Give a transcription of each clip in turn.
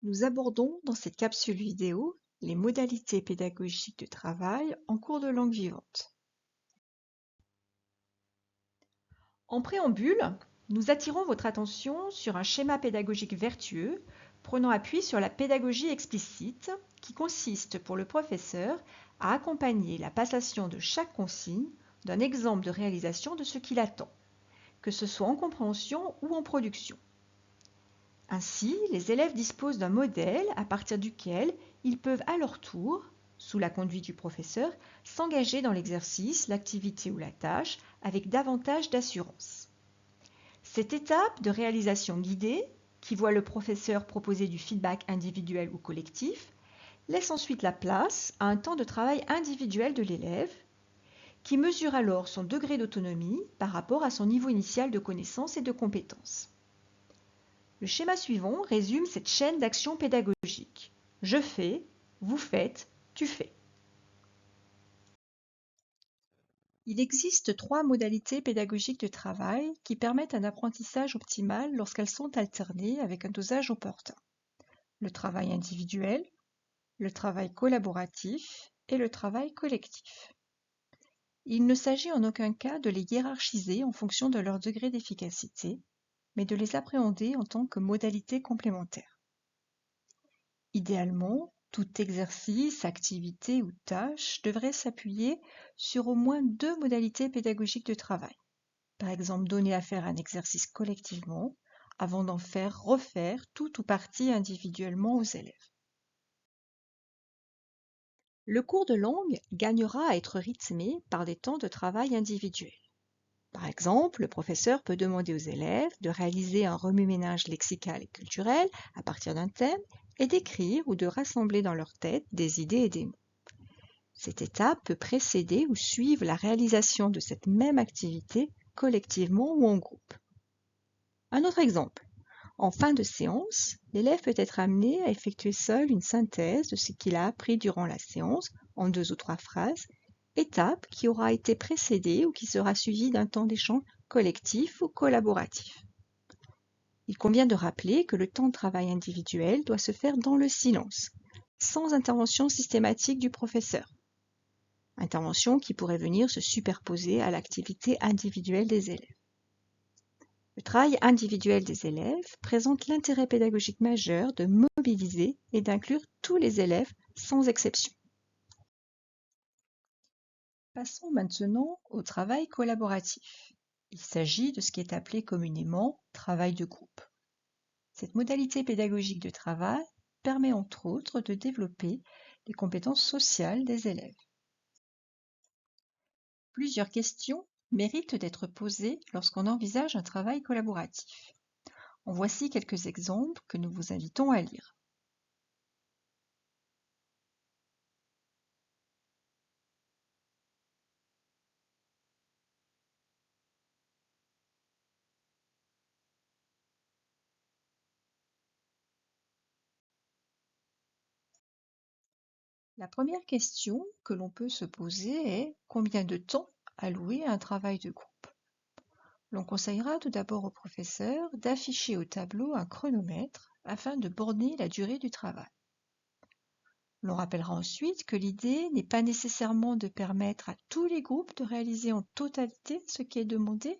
Nous abordons dans cette capsule vidéo les modalités pédagogiques de travail en cours de langue vivante. En préambule, nous attirons votre attention sur un schéma pédagogique vertueux prenant appui sur la pédagogie explicite qui consiste pour le professeur à accompagner la passation de chaque consigne d'un exemple de réalisation de ce qu'il attend, que ce soit en compréhension ou en production. Ainsi, les élèves disposent d'un modèle à partir duquel ils peuvent à leur tour, sous la conduite du professeur, s'engager dans l'exercice, l'activité ou la tâche avec davantage d'assurance. Cette étape de réalisation guidée, qui voit le professeur proposer du feedback individuel ou collectif, laisse ensuite la place à un temps de travail individuel de l'élève, qui mesure alors son degré d'autonomie par rapport à son niveau initial de connaissances et de compétences. Le schéma suivant résume cette chaîne d'action pédagogique. Je fais, vous faites, tu fais. Il existe 3 modalités pédagogiques de travail qui permettent un apprentissage optimal lorsqu'elles sont alternées avec un dosage opportun. Le travail individuel, le travail collaboratif et le travail collectif. Il ne s'agit en aucun cas de les hiérarchiser en fonction de leur degré d'efficacité, mais de les appréhender en tant que modalités complémentaires. Idéalement, tout exercice, activité ou tâche devrait s'appuyer sur au moins 2 modalités pédagogiques de travail. Par exemple, donner à faire un exercice collectivement avant d'en faire refaire tout ou partie individuellement aux élèves. Le cours de langue gagnera à être rythmé par des temps de travail individuels. Par exemple, le professeur peut demander aux élèves de réaliser un remue-ménage lexical et culturel à partir d'un thème et d'écrire ou de rassembler dans leur tête des idées et des mots. Cette étape peut précéder ou suivre la réalisation de cette même activité collectivement ou en groupe. Un autre exemple. En fin de séance, l'élève peut être amené à effectuer seul une synthèse de ce qu'il a appris durant la séance en 2 ou 3 phrases, étape qui aura été précédée ou qui sera suivie d'un temps d'échange collectif ou collaboratif. Il convient de rappeler que le temps de travail individuel doit se faire dans le silence, sans intervention systématique du professeur. Intervention qui pourrait venir se superposer à l'activité individuelle des élèves. Le travail individuel des élèves présente l'intérêt pédagogique majeur de mobiliser et d'inclure tous les élèves sans exception. Passons maintenant au travail collaboratif. Il s'agit de ce qui est appelé communément travail de groupe. Cette modalité pédagogique de travail permet entre autres de développer les compétences sociales des élèves. Plusieurs questions méritent d'être posées lorsqu'on envisage un travail collaboratif. En voici quelques exemples que nous vous invitons à lire. La première question que l'on peut se poser est combien de temps allouer à un travail de groupe? L'on conseillera tout d'abord au professeur d'afficher au tableau un chronomètre afin de borner la durée du travail. L'on rappellera ensuite que l'idée n'est pas nécessairement de permettre à tous les groupes de réaliser en totalité ce qui est demandé,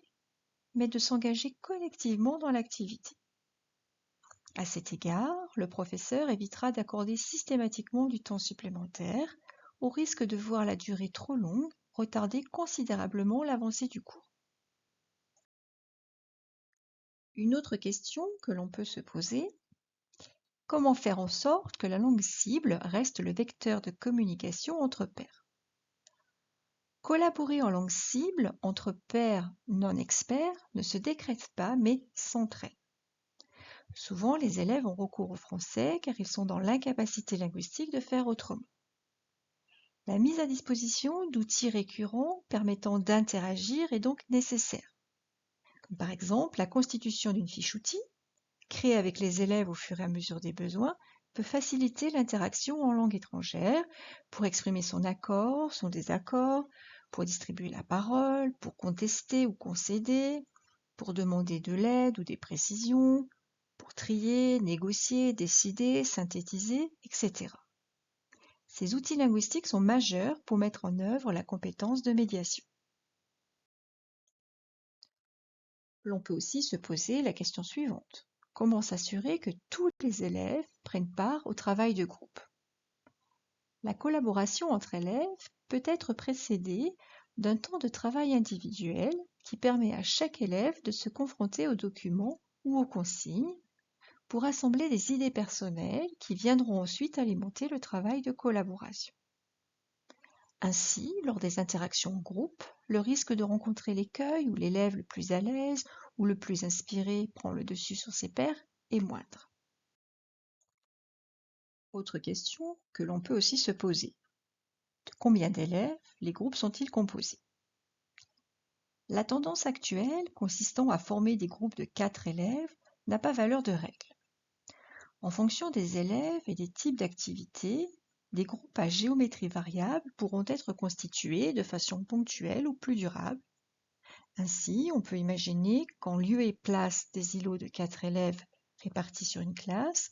mais de s'engager collectivement dans l'activité. À cet égard, le professeur évitera d'accorder systématiquement du temps supplémentaire, au risque de voir la durée trop longue retarder considérablement l'avancée du cours. Une autre question que l'on peut se poser: comment faire en sorte que la langue cible reste le vecteur de communication entre pairs? Collaborer en langue cible entre pairs non experts ne se décrète pas mais s'entraîne. Souvent, les élèves ont recours au français car ils sont dans l'incapacité linguistique de faire autrement. La mise à disposition d'outils récurrents permettant d'interagir est donc nécessaire, comme par exemple la constitution d'une fiche outil, créée avec les élèves au fur et à mesure des besoins, peut faciliter l'interaction en langue étrangère pour exprimer son accord, son désaccord, pour distribuer la parole, pour contester ou concéder, pour demander de l'aide ou des précisions, pour pour trier, négocier, décider, synthétiser, etc. Ces outils linguistiques sont majeurs pour mettre en œuvre la compétence de médiation. L'on peut aussi se poser la question suivante. Comment s'assurer que tous les élèves prennent part au travail de groupe? La collaboration entre élèves peut être précédée d'un temps de travail individuel qui permet à chaque élève de se confronter aux documents ou aux consignes pour assembler des idées personnelles qui viendront ensuite alimenter le travail de collaboration. Ainsi, lors des interactions en groupe, le risque de rencontrer l'écueil où l'élève le plus à l'aise ou le plus inspiré prend le dessus sur ses pairs est moindre. Autre question que l'on peut aussi se poser. De combien d'élèves les groupes sont-ils composés? La tendance actuelle, consistant à former des groupes de 4 élèves, n'a pas valeur de règle. En fonction des élèves et des types d'activités, des groupes à géométrie variable pourront être constitués de façon ponctuelle ou plus durable. Ainsi, on peut imaginer qu'en lieu et place des îlots de 4 élèves répartis sur une classe,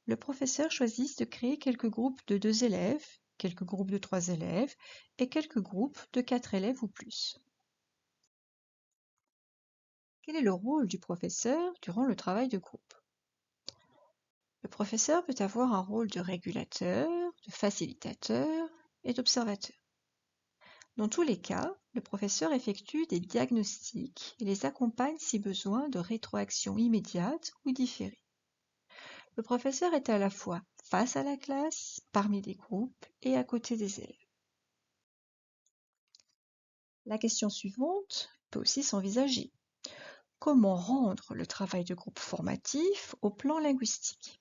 le professeur choisisse de créer quelques groupes de 2 élèves, quelques groupes de 3 élèves et quelques groupes de 4 élèves ou plus. Quel est le rôle du professeur durant le travail de groupe? Le professeur peut avoir un rôle de régulateur, de facilitateur et d'observateur. Dans tous les cas, le professeur effectue des diagnostics et les accompagne si besoin de rétroaction immédiate ou différée. Le professeur est à la fois face à la classe, parmi les groupes et à côté des élèves. La question suivante peut aussi s'envisager. Comment rendre le travail de groupe formatif au plan linguistique?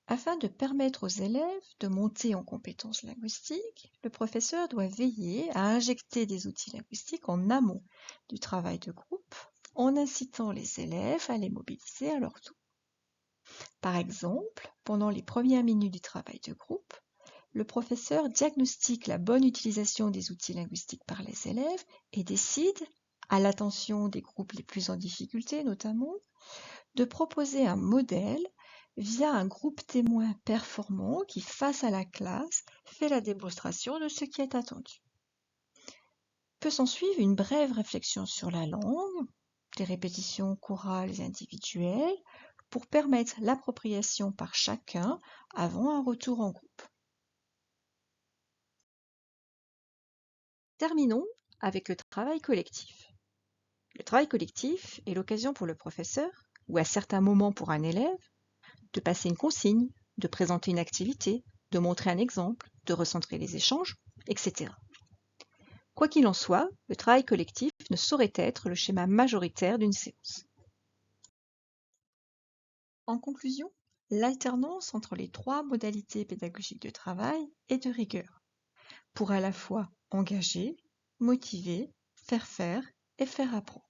Afin de permettre aux élèves de monter en compétences linguistiques, le professeur doit veiller à injecter des outils linguistiques en amont du travail de groupe, en incitant les élèves à les mobiliser à leur tour. Par exemple, pendant les premières minutes du travail de groupe, le professeur diagnostique la bonne utilisation des outils linguistiques par les élèves et décide, à l'attention des groupes les plus en difficulté notamment, de proposer un modèle via un groupe témoin performant qui, face à la classe, fait la démonstration de ce qui est attendu. Peut s'ensuivre une brève réflexion sur la langue, des répétitions chorales et individuelles, pour permettre l'appropriation par chacun avant un retour en groupe. Terminons avec le travail collectif. Le travail collectif est l'occasion pour le professeur, ou à certains moments pour un élève, de passer une consigne, de présenter une activité, de montrer un exemple, de recentrer les échanges, etc. Quoi qu'il en soit, le travail collectif ne saurait être le schéma majoritaire d'une séance. En conclusion, l'alternance entre les 3 modalités pédagogiques de travail est de rigueur, pour à la fois engager, motiver, faire faire et faire apprendre.